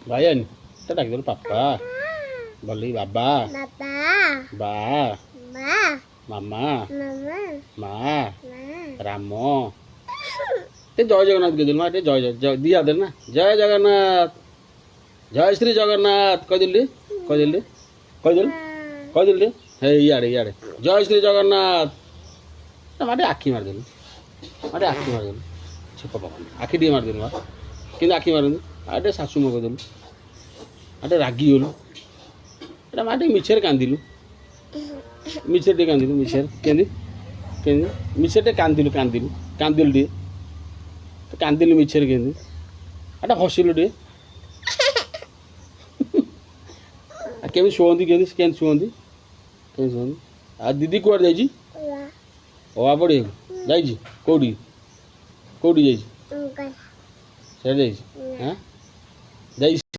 Bayan, kita dah gitu papa, beli baba, ba, mama, ma, Ramo. ते जय जगन्नाथ कह मा जय जय दिया दे ना जय जगन्नाथ जय श्री जगन्नाथ कहिदिल कहिदिल कहिदिल कहिदिल हे इयाडे इयाडे जय श्री जगन्नाथ माटे आखि मारदेल माटे आखि मारदेल छेप बाबा आखि डी मारदेल मा कि आखि मारदेल आटे शाशु मो कहिदेल आटे रागी गलु एटा माटे मिछर कांदिलु मिछर टे कांदिलु मिछर केंदी केंदी मिछर टे कांदिलु कांदिलु कांदिलु टे कांदिलु मिछर केंदी आटा हसिलु टे केमी शुवंती केंदी केंदी शुवंती केंदी शुवंती आ दीदी कुआर जाइजी ओआ पड़ी जाइजी कोडी कोडी जाइजी से जाइजी हां जाइजी